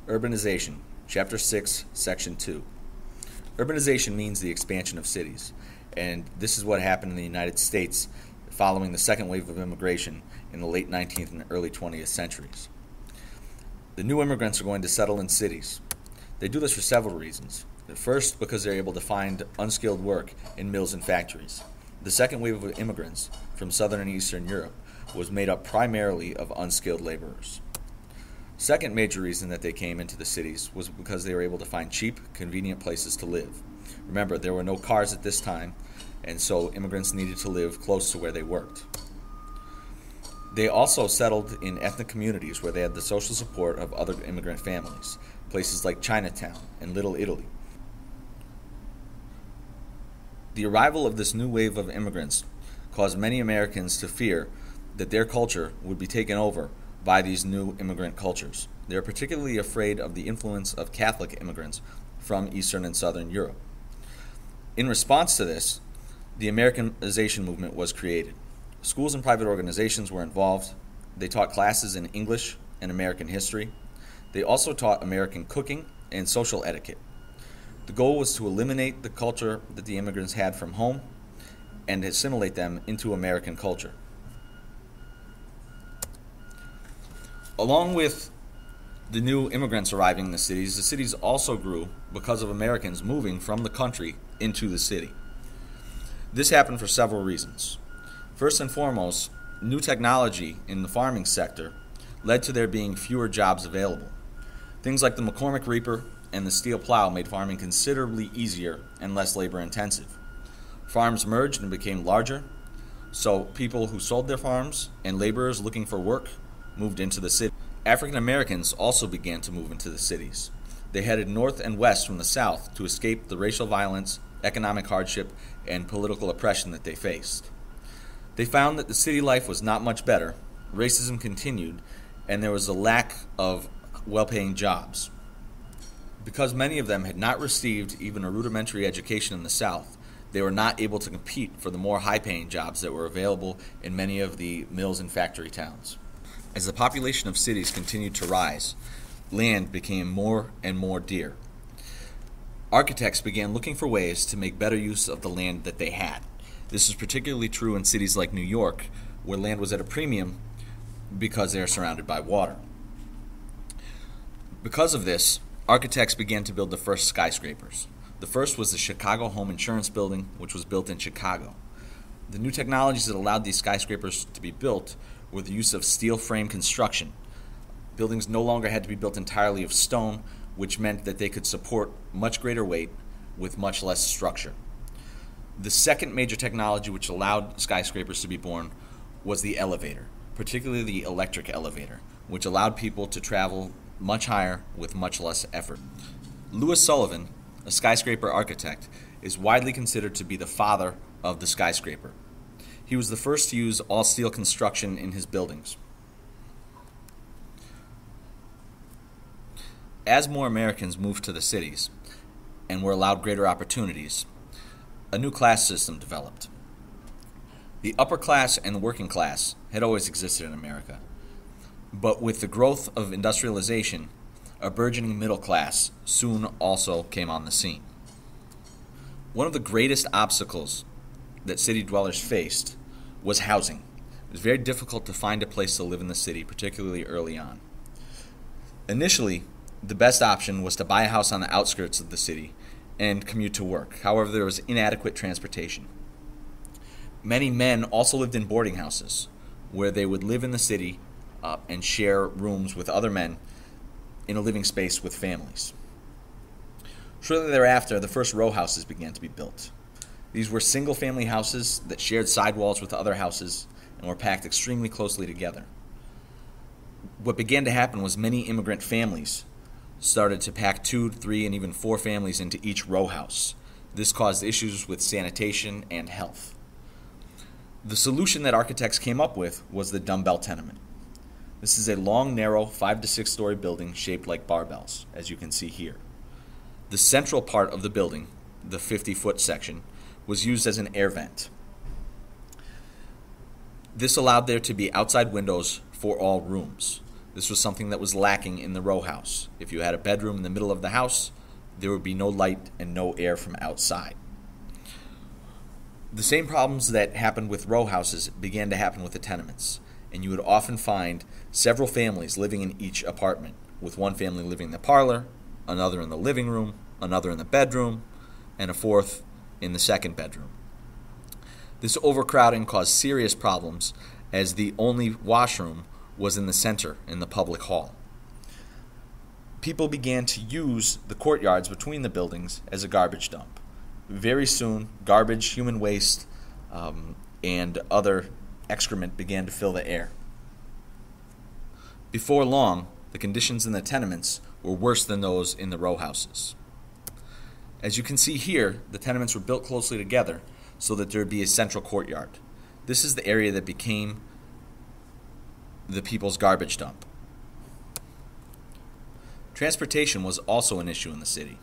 Urbanization, Chapter 6, Section 2. Urbanization means the expansion of cities, and this is what happened in the United States following the second wave of immigration in the late 19th and early 20th centuries. The new immigrants are going to settle in cities. They do this for several reasons. First, because they're able to find unskilled work in mills and factories. The second wave of immigrants from Southern and Eastern Europe was made up primarily of unskilled laborers. Second major reason that they came into the cities was because they were able to find cheap, convenient places to live. Remember, there were no cars at this time, and so immigrants needed to live close to where they worked. They also settled in ethnic communities where they had the social support of other immigrant families, places like Chinatown and Little Italy. The arrival of this new wave of immigrants caused many Americans to fear that their culture would be taken over by these new immigrant cultures. They are particularly afraid of the influence of Catholic immigrants from Eastern and Southern Europe. In response to this, the Americanization movement was created. Schools and private organizations were involved. They taught classes in English and American history. They also taught American cooking and social etiquette. The goal was to eliminate the culture that the immigrants had from home and assimilate them into American culture. Along with the new immigrants arriving in the cities also grew because of Americans moving from the country into the city. This happened for several reasons. First and foremost, new technology in the farming sector led to there being fewer jobs available. Things like the McCormick reaper and the steel plow made farming considerably easier and less labor-intensive. Farms merged and became larger, so people who sold their farms and laborers looking for work moved into the city. African Americans also began to move into the cities. They headed north and west from the south to escape the racial violence, economic hardship, and political oppression that they faced. They found that the city life was not much better, racism continued, and there was a lack of well-paying jobs. Because many of them had not received even a rudimentary education in the South, they were not able to compete for the more high-paying jobs that were available in many of the mills and factory towns. As the population of cities continued to rise, land became more and more dear. Architects began looking for ways to make better use of the land that they had. This is particularly true in cities like New York, where land was at a premium because they are surrounded by water. Because of this, architects began to build the first skyscrapers. The first was the Chicago Home Insurance Building, which was built in Chicago. The new technologies that allowed these skyscrapers to be built were the use of steel frame construction. Buildings no longer had to be built entirely of stone, which meant that they could support much greater weight with much less structure. The second major technology which allowed skyscrapers to be born was the elevator, particularly the electric elevator, which allowed people to travel much higher with much less effort. Louis Sullivan, a skyscraper architect, is widely considered to be the father of the skyscraper. He was the first to use all-steel construction in his buildings. As more Americans moved to the cities and were allowed greater opportunities, a new class system developed. The upper class and the working class had always existed in America, but with the growth of industrialization, a burgeoning middle class soon also came on the scene. One of the greatest obstacles that city dwellers faced was housing. It was very difficult to find a place to live in the city, particularly early on. Initially, the best option was to buy a house on the outskirts of the city and commute to work. However, there was inadequate transportation. Many men also lived in boarding houses, where they would live in the city and share rooms with other men in a living space with families. Shortly thereafter, the first row houses began to be built. These were single-family houses that shared sidewalls with other houses and were packed extremely closely together. What began to happen was many immigrant families started to pack 2, 3, and even 4 families into each row house. This caused issues with sanitation and health. The solution that architects came up with was the dumbbell tenement. This is a long, narrow, 5 to 6 story building shaped like barbells, as you can see here. The central part of the building, the 50-foot section, was used as an air vent. This allowed there to be outside windows for all rooms. This was something that was lacking in the row house. If you had a bedroom in the middle of the house, there would be no light and no air from outside. The same problems that happened with row houses began to happen with the tenements, and you would often find several families living in each apartment, with one family living in the parlor, another in the living room, another in the bedroom, and a fourth in the second bedroom. This overcrowding caused serious problems, as the only washroom was in the center in the public hall. People began to use the courtyards between the buildings as a garbage dump. Very soon, garbage, human waste, and other excrement began to fill the air. Before long, the conditions in the tenements were worse than those in the row houses. As you can see here, the tenements were built closely together so that there would be a central courtyard. This is the area that became the people's garbage dump. Transportation was also an issue in the city.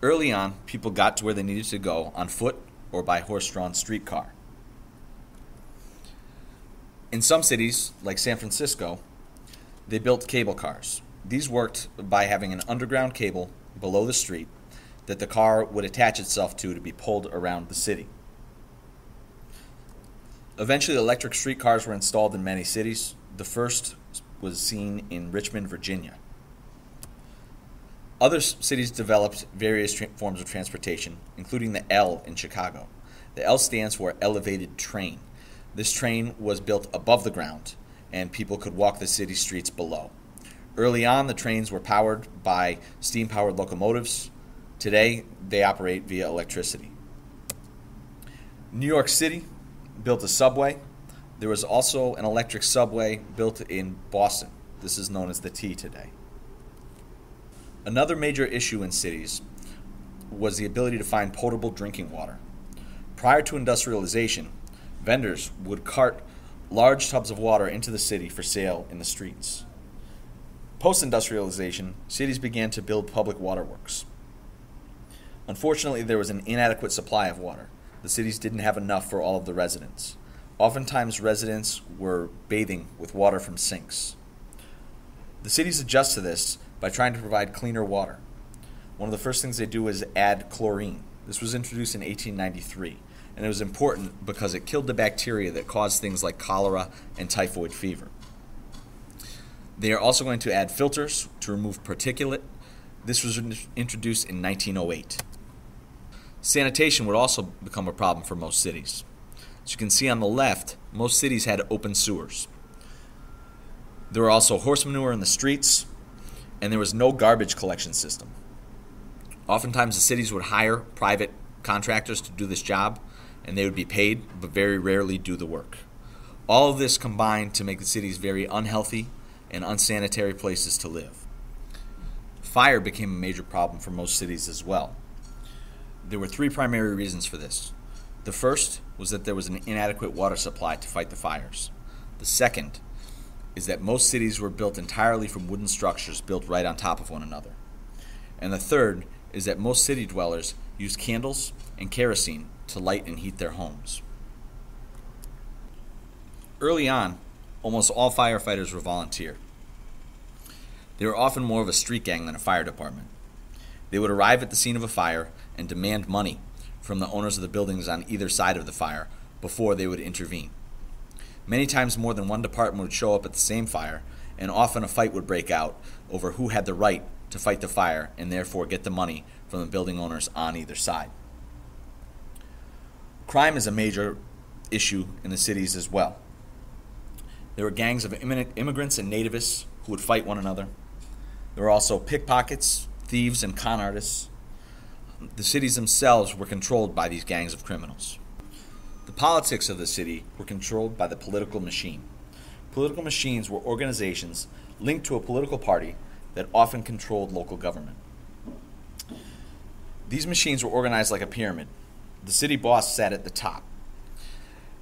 Early on, people got to where they needed to go on foot or by horse-drawn streetcar. In some cities, like San Francisco, they built cable cars. These worked by having an underground cable below the street that the car would attach itself to be pulled around the city. Eventually, electric streetcars were installed in many cities. The first was seen in Richmond, Virginia. Other cities developed various forms of transportation, including the L in Chicago. The L stands for elevated train. This train was built above the ground, and people could walk the city streets below. Early on, the trains were powered by steam-powered locomotives. Today, they operate via electricity. New York City built a subway. There was also an electric subway built in Boston. This is known as the T today. Another major issue in cities was the ability to find potable drinking water. Prior to industrialization, vendors would cart large tubs of water into the city for sale in the streets. Post-industrialization, cities began to build public waterworks. Unfortunately, there was an inadequate supply of water. The cities didn't have enough for all of the residents. Oftentimes, residents were bathing with water from sinks. The cities adjust to this by trying to provide cleaner water. One of the first things they do is add chlorine. This was introduced in 1893, and it was important because it killed the bacteria that caused things like cholera and typhoid fever. They are also going to add filters to remove particulate. This was introduced in 1908. Sanitation would also become a problem for most cities. As you can see on the left, most cities had open sewers. There were also horse manure in the streets, and there was no garbage collection system. Oftentimes the cities would hire private contractors to do this job, and they would be paid, but very rarely do the work. All of this combined to make the cities very unhealthy and unsanitary places to live. Fire became a major problem for most cities as well. There were three primary reasons for this. The first was that there was an inadequate water supply to fight the fires. The second is that most cities were built entirely from wooden structures built right on top of one another. And the third is that most city dwellers used candles and kerosene to light and heat their homes. Early on, almost all firefighters were volunteer. They were often more of a street gang than a fire department. They would arrive at the scene of a fire and demand money from the owners of the buildings on either side of the fire before they would intervene. Many times more than one department would show up at the same fire, and often a fight would break out over who had the right to fight the fire and therefore get the money from the building owners on either side. Crime is a major issue in the cities as well. There were gangs of immigrants and nativists who would fight one another. There were also pickpockets, thieves, and con artists. The cities themselves were controlled by these gangs of criminals. The politics of the city were controlled by the political machine. Political machines were organizations linked to a political party that often controlled local government. These machines were organized like a pyramid. The city boss sat at the top.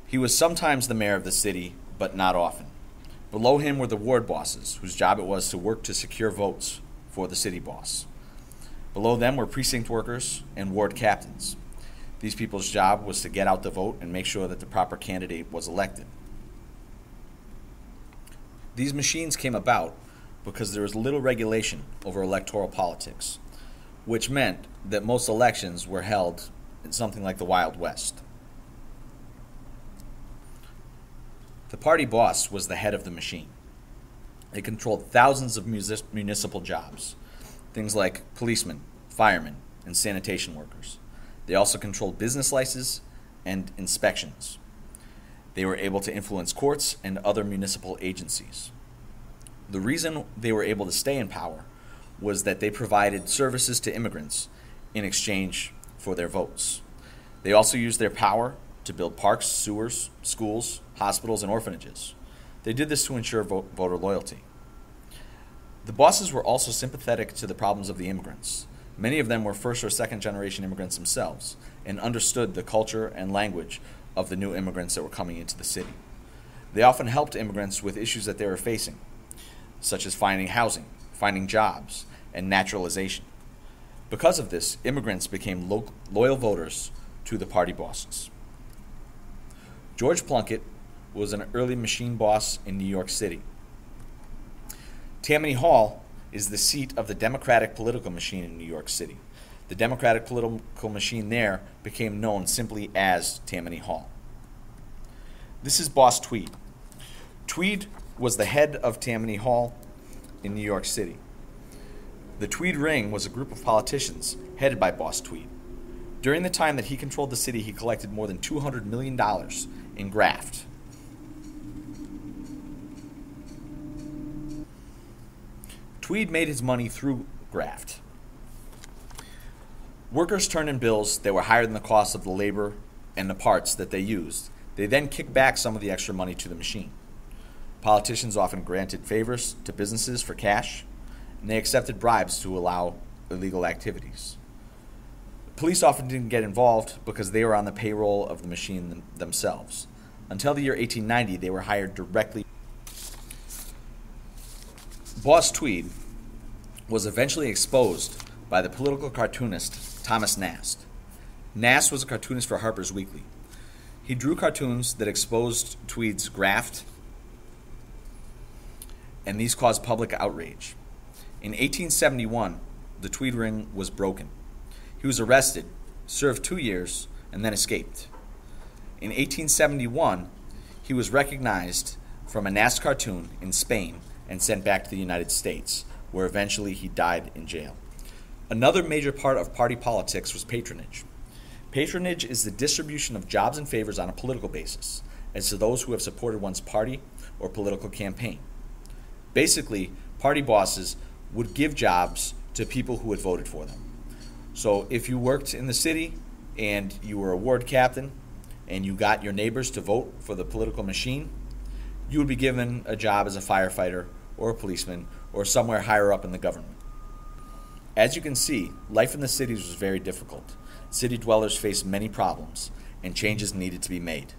He was sometimes the mayor of the city, but not often. Below him were the ward bosses, whose job it was to work to secure votes for the city boss. Below them were precinct workers and ward captains. These people's job was to get out the vote and make sure that the proper candidate was elected. These machines came about because there was little regulation over electoral politics, which meant that most elections were held in something like the Wild West. The party boss was the head of the machine. They controlled thousands of municipal jobs, things like policemen, firemen, and sanitation workers. They also controlled business licenses and inspections. They were able to influence courts and other municipal agencies. The reason they were able to stay in power was that they provided services to immigrants in exchange for their votes. They also used their power to build parks, sewers, schools, hospitals, and orphanages. They did this to ensure voter loyalty. The bosses were also sympathetic to the problems of the immigrants. Many of them were first or second generation immigrants themselves and understood the culture and language of the new immigrants that were coming into the city. They often helped immigrants with issues that they were facing, such as finding housing, finding jobs, and naturalization. Because of this, immigrants became loyal voters to the party bosses. George Plunkett was an early machine boss in New York City. Tammany Hall is the seat of the Democratic political machine in New York City. The Democratic political machine there became known simply as Tammany Hall. This is Boss Tweed. Tweed was the head of Tammany Hall in New York City. The Tweed Ring was a group of politicians headed by Boss Tweed. During the time that he controlled the city, he collected more than $200 million in graft. Tweed made his money through graft. Workers turned in bills that were higher than the cost of the labor and the parts that they used. They then kicked back some of the extra money to the machine. Politicians often granted favors to businesses for cash, and they accepted bribes to allow illegal activities. Police often didn't get involved because they were on the payroll of the machine themselves. Until the year 1890, they were hired directly. Boss Tweed was eventually exposed by the political cartoonist Thomas Nast. Nast was a cartoonist for Harper's Weekly. He drew cartoons that exposed Tweed's graft, and these caused public outrage. In 1871, the Tweed Ring was broken. He was arrested, served 2 years, and then escaped. In 1871, he was recognized from a Nast cartoon in Spain and sent back to the United States, where eventually he died in jail. Another major part of party politics was patronage. Patronage is the distribution of jobs and favors on a political basis, as to those who have supported one's party or political campaign. Basically, party bosses would give jobs to people who had voted for them. So if you worked in the city and you were a ward captain and you got your neighbors to vote for the political machine, you would be given a job as a firefighter or a policeman or somewhere higher up in the government. As you can see, life in the cities was very difficult. City dwellers faced many problems, and changes needed to be made.